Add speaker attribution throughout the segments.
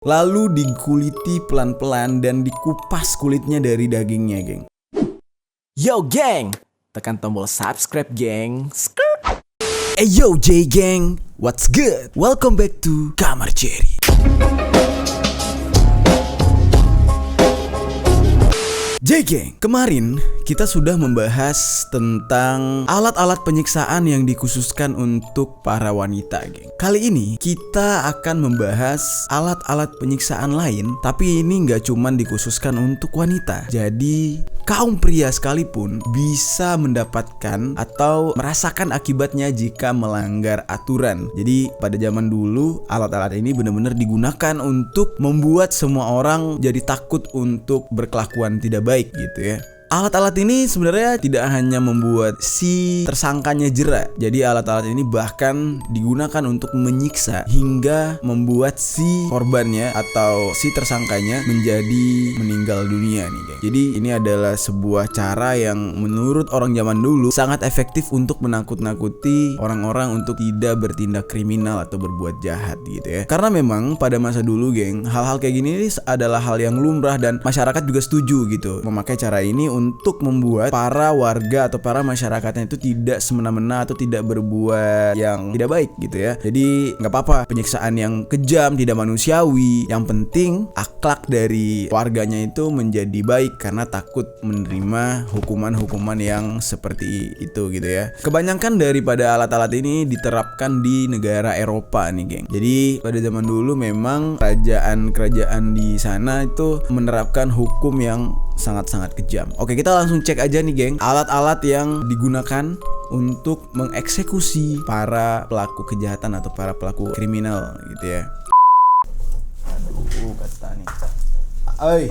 Speaker 1: Lalu dikuliti pelan-pelan dan dikupas kulitnya dari dagingnya, geng.
Speaker 2: Yo geng, tekan tombol subscribe geng.
Speaker 1: Hey yo J gang, what's good? Welcome back to Kamar Cherry. J gang, kemarin kita sudah membahas tentang alat-alat penyiksaan yang dikhususkan untuk para wanita, geng. Kali ini kita akan membahas alat-alat penyiksaan lain, tapi ini nggak cuman dikhususkan untuk wanita. Jadi kaum pria sekalipun bisa mendapatkan atau merasakan akibatnya jika melanggar aturan. Jadi pada zaman dulu alat-alat ini benar-benar digunakan untuk membuat semua orang jadi takut untuk berkelakuan tidak baik gitu ya. Alat-alat ini sebenarnya tidak hanya membuat si tersangkanya jera. Jadi alat-alat ini bahkan digunakan untuk menyiksa hingga membuat si korbannya atau si tersangkanya menjadi meninggal dunia nih, geng. Jadi ini adalah sebuah cara yang menurut orang zaman dulu sangat efektif untuk menakut-nakuti orang-orang untuk tidak bertindak kriminal atau berbuat jahat gitu ya. Karena memang pada masa dulu, geng, hal-hal kayak gini adalah hal yang lumrah dan masyarakat juga setuju gitu memakai cara ini untuk membuat para warga atau para masyarakatnya itu tidak semena-mena atau tidak berbuat yang tidak baik gitu ya. Jadi nggak apa-apa penyiksaan yang kejam, tidak manusiawi. Yang penting akhlak dari warganya itu menjadi baik karena takut menerima hukuman-hukuman yang seperti itu gitu ya. Kebanyakan daripada alat-alat ini diterapkan di negara Eropa nih, geng. Jadi pada zaman dulu memang kerajaan-kerajaan di sana itu menerapkan hukum yang sangat-sangat kejam. Oke, kita langsung cek aja nih, geng, alat-alat yang digunakan untuk mengeksekusi para pelaku kejahatan atau para pelaku kriminal gitu ya. Aduh, kata nih. Oi.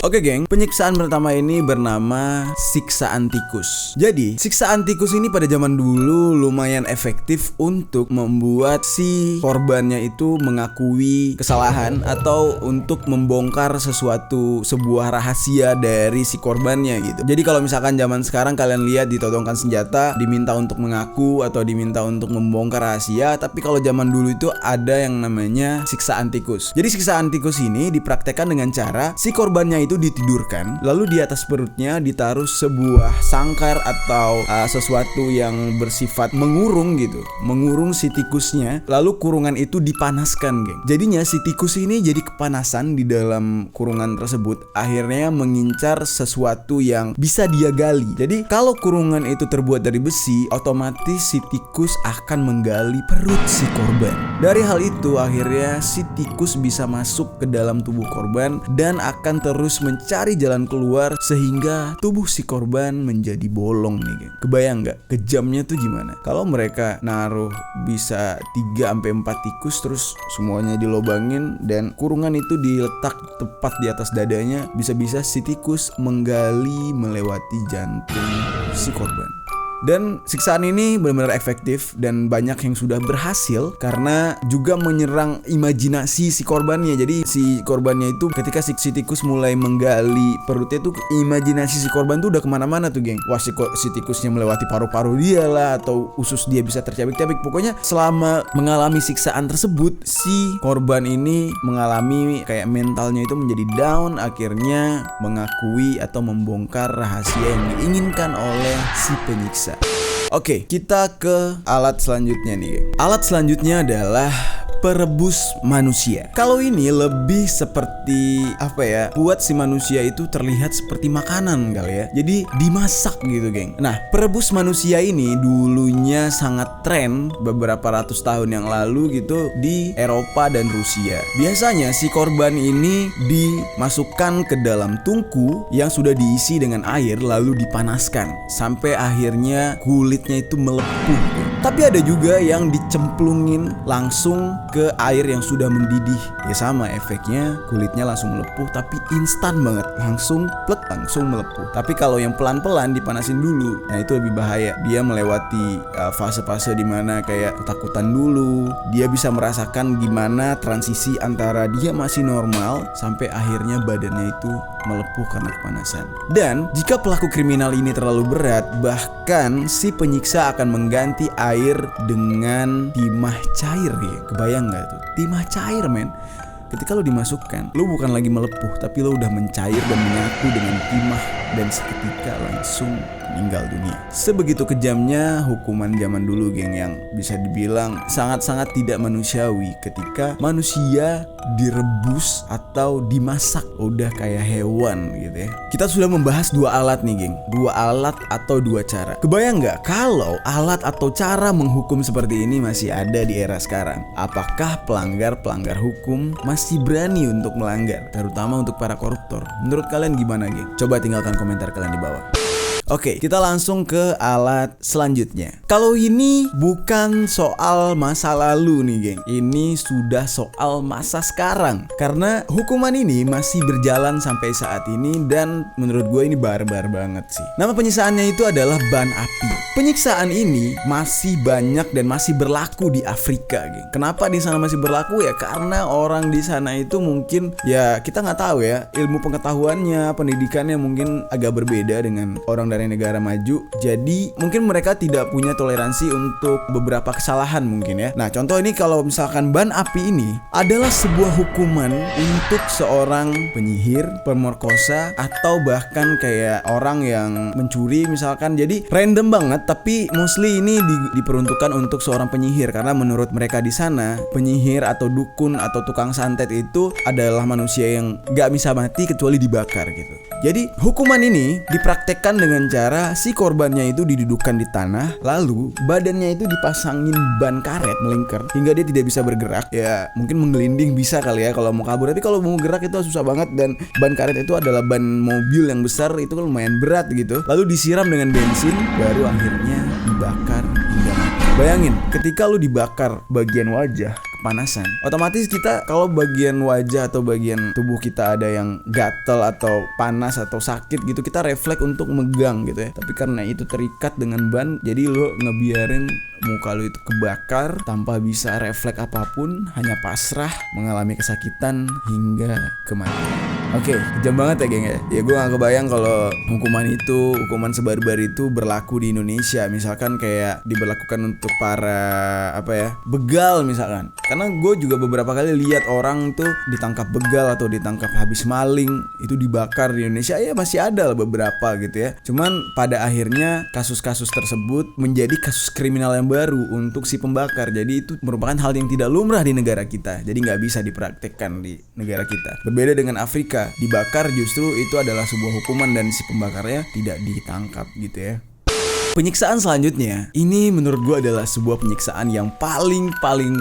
Speaker 1: Oke, geng, penyiksaan pertama ini bernama siksaan tikus. Jadi, siksaan tikus ini pada zaman dulu lumayan efektif untuk membuat si korbannya itu mengakui kesalahan atau untuk membongkar sebuah rahasia dari si korbannya gitu. Jadi kalau misalkan zaman sekarang kalian lihat ditodongkan senjata, diminta untuk mengaku atau diminta untuk membongkar rahasia, tapi kalau zaman dulu itu ada yang namanya siksaan tikus. Jadi siksaan tikus ini dipraktekkan dengan cara si korbannya itu ditidurkan, lalu di atas perutnya ditaruh sebuah sangkar atau sesuatu yang bersifat mengurung gitu, mengurung si tikusnya, lalu kurungan itu dipanaskan, geng. Jadinya si tikus ini jadi kepanasan di dalam kurungan tersebut, akhirnya mengincar sesuatu yang bisa dia gali. Jadi kalau kurungan itu terbuat dari besi, otomatis si tikus akan menggali perut si korban. Dari hal itu akhirnya si tikus bisa masuk ke dalam tubuh korban dan akan terus mencari jalan keluar sehingga tubuh si korban menjadi bolong nih, geng. Kebayang nggak kejamnya tuh gimana? Kalau mereka naruh bisa 3-4 tikus terus semuanya dilobangin dan kurungan itu diletak tepat di atas dadanya, bisa-bisa si tikus menggali melewati jantung si korban. Dan siksaan ini benar-benar efektif dan banyak yang sudah berhasil karena juga menyerang imajinasi si korbannya. Jadi si korbannya itu ketika si tikus mulai menggali perutnya tuh, imajinasi si korban tuh udah kemana-mana tuh, geng. Wah, si tikusnya melewati paru-paru dia lah, atau usus dia bisa tercabik-cabik. Pokoknya selama mengalami siksaan tersebut, si korban ini mengalami kayak mentalnya itu menjadi down, akhirnya mengakui atau membongkar rahasia yang diinginkan oleh si penyiksa. Oke, kita ke alat selanjutnya nih. Alat selanjutnya adalah perebus manusia. Kalau ini lebih seperti apa ya? Buat si manusia itu terlihat seperti makanan kali ya. Jadi dimasak gitu, geng. Nah, perebus manusia ini dulunya sangat tren beberapa ratus tahun yang lalu gitu di Eropa dan Rusia. Biasanya si korban ini dimasukkan ke dalam tungku yang sudah diisi dengan air lalu dipanaskan sampai akhirnya kulitnya itu melepuh, geng. Tapi ada juga yang dicemplungin langsung ke air yang sudah mendidih. Ya sama efeknya, kulitnya langsung melepuh tapi instan banget, langsung plek, langsung melepuh. Tapi kalau yang pelan-pelan dipanasin dulu, nah itu lebih bahaya. Dia melewati fase-fase dimana kayak ketakutan dulu. Dia bisa merasakan gimana transisi antara dia masih normal sampai akhirnya badannya itu melepuh karena kepanasan. Dan jika pelaku kriminal ini terlalu berat, bahkan si penyiksa akan mengganti air dengan timah cair ya. Kebayang gak tuh? Timah cair, men. ketika lo dimasukkan, lo bukan lagi melepuh, tapi lo udah mencair dan menyatu dengan timah dan seketika langsung meninggal dunia. Sebegitu kejamnya hukuman zaman dulu, geng, yang bisa dibilang sangat-sangat tidak manusiawi ketika manusia direbus atau dimasak udah kayak hewan gitu ya. Kita sudah membahas 2 alat nih, geng. 2 alat atau 2 cara. Kebayang nggak kalau alat atau cara menghukum seperti ini masih ada di era sekarang? Apakah pelanggar-pelanggar hukum masih berani untuk melanggar, terutama untuk para koruptor? Menurut kalian gimana, geng? Coba tinggalkan komentar kalian di bawah. Oke, kita langsung ke alat selanjutnya. Kalau ini bukan soal masa lalu nih, geng. Ini sudah soal masa sekarang. Karena hukuman ini masih berjalan sampai saat ini dan menurut gue ini barbar banget sih. Nama penyiksaannya itu adalah ban api. Penyiksaan ini masih banyak dan masih berlaku di Afrika, geng. Kenapa di sana masih berlaku ya? Karena orang di sana itu mungkin ya kita nggak tahu ya, ilmu pengetahuannya, pendidikannya mungkin agak berbeda dengan orang dari negara maju. Jadi mungkin mereka tidak punya toleransi untuk beberapa kesalahan mungkin ya. Nah, contoh ini kalau misalkan ban api ini adalah sebuah hukuman untuk seorang penyihir, pemerkosa, atau bahkan kayak orang yang mencuri misalkan. Jadi random banget, tapi mostly ini diperuntukkan untuk seorang penyihir karena menurut mereka di sana penyihir atau dukun atau tukang santet itu adalah manusia yang gak bisa mati kecuali dibakar gitu. Jadi hukuman ini dipraktekkan dengan cara si korbannya itu didudukkan di tanah, lalu badannya itu dipasangin ban karet melingkar hingga dia tidak bisa bergerak. Ya mungkin menggelinding bisa kali ya kalau mau kabur, tapi kalau mau gerak itu susah banget. Dan ban karet itu adalah ban mobil yang besar, itu kan lumayan berat gitu. Lalu disiram dengan bensin, baru akhirnya dibakar hingga mati. Bayangin ketika lu dibakar bagian wajah kepanasan, otomatis kita kalau bagian wajah atau bagian tubuh kita ada yang gatel atau panas atau sakit gitu, kita refleks untuk megang gitu ya. Tapi karena itu terikat dengan ban, jadi lo ngebiarin muka lo itu kebakar tanpa bisa refleks apapun, hanya pasrah mengalami kesakitan hingga kematian. Oke, kejam banget ya, geng ya. Ya gue gak kebayang kalau hukuman sebarbar itu berlaku di Indonesia. Misalkan kayak diberlakukan untuk para begal misalkan. Karena gue juga beberapa kali lihat orang tuh ditangkap begal atau ditangkap habis maling, itu dibakar di Indonesia. Ya masih ada lah beberapa gitu ya. Cuman pada akhirnya kasus-kasus tersebut menjadi kasus kriminal yang baru untuk si pembakar. Jadi itu merupakan hal yang tidak lumrah di negara kita. Jadi gak bisa dipraktekkan di negara kita. Berbeda dengan Afrika, dibakar justru itu adalah sebuah hukuman dan si pembakarnya tidak ditangkap gitu ya. Penyiksaan selanjutnya, ini menurut gue adalah sebuah penyiksaan yang paling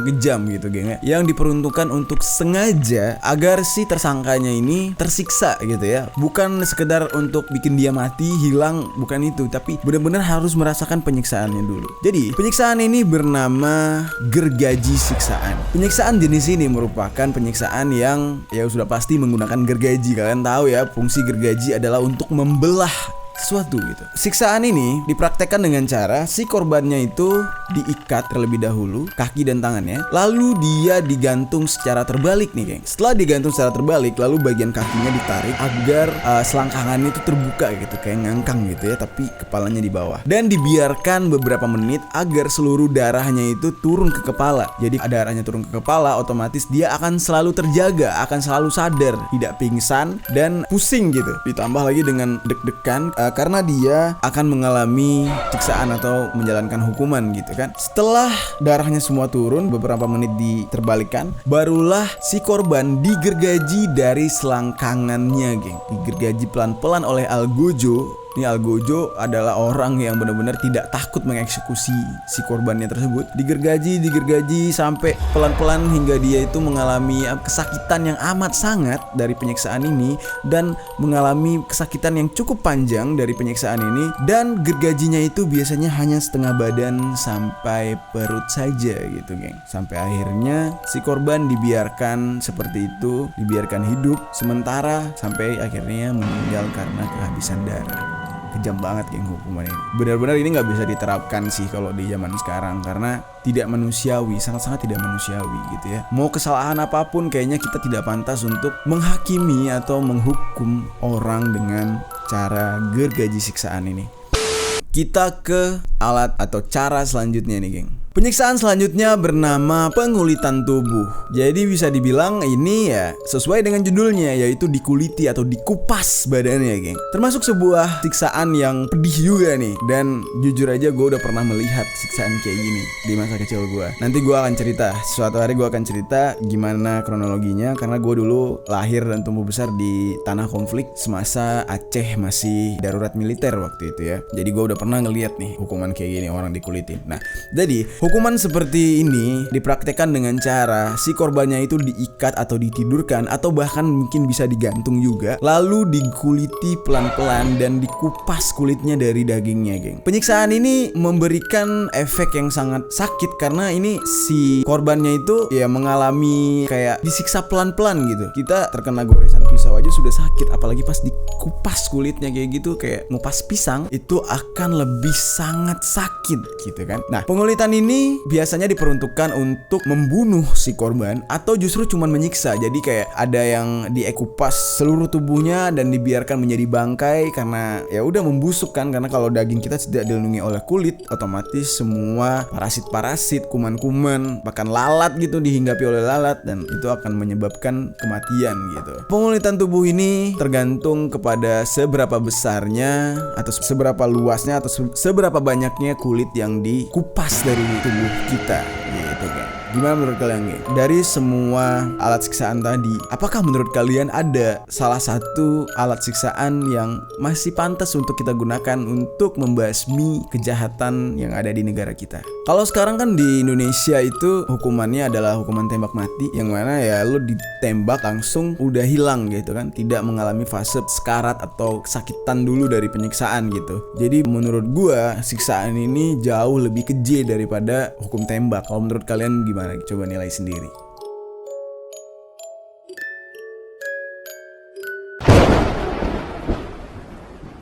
Speaker 1: kejam gitu, geng ya. Yang diperuntukkan untuk sengaja agar si tersangkanya ini tersiksa gitu ya. Bukan sekedar untuk bikin dia mati, hilang, bukan itu, tapi benar-benar harus merasakan penyiksaannya dulu. Jadi, penyiksaan ini bernama gergaji siksaan. Penyiksaan jenis ini merupakan penyiksaan yang ya sudah pasti menggunakan gergaji. Kalian tahu ya, fungsi gergaji adalah untuk membelah sesuatu gitu. Siksaan ini dipraktekkan dengan cara si korbannya itu diikat terlebih dahulu kaki dan tangannya, lalu dia digantung secara terbalik nih, geng. Setelah digantung secara terbalik, lalu bagian kakinya ditarik agar selangkangannya itu terbuka gitu, kayak ngangkang gitu ya, tapi kepalanya di bawah. Dan dibiarkan beberapa menit agar seluruh darahnya itu turun ke kepala. Jadi darahnya turun ke kepala, otomatis dia akan selalu terjaga, akan selalu sadar, tidak pingsan dan pusing gitu. Ditambah lagi dengan deg-degan karena dia akan mengalami siksaan atau menjalankan hukuman gitu kan. Setelah darahnya semua turun, beberapa menit diterbalikan, barulah si korban digergaji dari selangkangannya, geng. Digergaji pelan-pelan oleh algojo. Ini algojo adalah orang yang benar-benar tidak takut mengeksekusi si korbannya tersebut. Digergaji sampai pelan-pelan hingga dia itu mengalami kesakitan yang amat sangat dari penyiksaan ini, dan mengalami kesakitan yang cukup panjang dari penyiksaan ini. Dan gergajinya itu biasanya hanya setengah badan sampai perut saja gitu, geng. Sampai akhirnya si korban dibiarkan seperti itu, dibiarkan hidup sementara sampai akhirnya meninggal karena kehabisan darah. Kejam banget, geng, hukuman ini. Benar-benar ini nggak bisa diterapkan sih kalau di zaman sekarang, karena tidak manusiawi, sangat-sangat tidak manusiawi gitu ya. Mau kesalahan apapun, kayaknya kita tidak pantas untuk menghakimi atau menghukum orang dengan cara gergaji siksaan ini. Kita ke alat atau cara selanjutnya nih, geng. Penyiksaan selanjutnya bernama pengulitan tubuh. Jadi bisa dibilang ini ya sesuai dengan judulnya, yaitu dikuliti atau dikupas badannya, geng. Termasuk sebuah siksaan yang pedih juga nih. Dan jujur aja gue udah pernah melihat siksaan kayak gini di masa kecil gue. Nanti gue akan cerita, suatu hari gue akan cerita gimana kronologinya. Karena gue dulu lahir dan tumbuh besar di tanah konflik semasa Aceh masih darurat militer waktu itu ya. Jadi gue udah pernah ngeliat nih hukuman kayak gini, orang dikulitin. Nah, jadi hukuman seperti ini dipraktekkan dengan cara si korbannya itu diikat atau ditidurkan atau bahkan mungkin bisa digantung juga, lalu dikuliti pelan-pelan dan dikupas kulitnya dari dagingnya, geng. Penyiksaan ini memberikan efek yang sangat sakit karena ini si korbannya itu ya mengalami kayak disiksa pelan-pelan gitu. Kita terkena goresan pisau aja sudah sakit, apalagi pas dikupas kulitnya kayak gitu, kayak ngupas pisang, itu akan lebih sangat sakit gitu kan. Nah, pengulitan ini biasanya diperuntukkan untuk membunuh si korban atau justru cuman menyiksa. Jadi kayak ada yang dikupas seluruh tubuhnya dan dibiarkan menjadi bangkai karena ya udah membusuk kan, karena kalau daging kita tidak dilindungi oleh kulit, otomatis semua parasit-parasit, kuman-kuman, bahkan lalat gitu dihinggapi oleh lalat dan itu akan menyebabkan kematian gitu. Pengulitan tubuh ini tergantung kepada seberapa besarnya atau seberapa luasnya atau seberapa banyaknya kulit yang dikupas dari tubuh kita gitu kan. Gimana menurut kalian, geng? Dari semua alat siksaan tadi, apakah menurut kalian ada salah satu alat siksaan yang masih pantas untuk kita gunakan untuk membasmi kejahatan yang ada di negara kita? Kalau sekarang kan di Indonesia itu hukumannya adalah hukuman tembak mati, yang mana ya lo ditembak langsung udah hilang gitu kan, tidak mengalami fase sekarat atau kesakitan dulu dari penyiksaan gitu. Jadi menurut gua siksaan ini jauh lebih keji daripada hukum tembak. Kalau menurut kalian gimana? Coba nilai sendiri.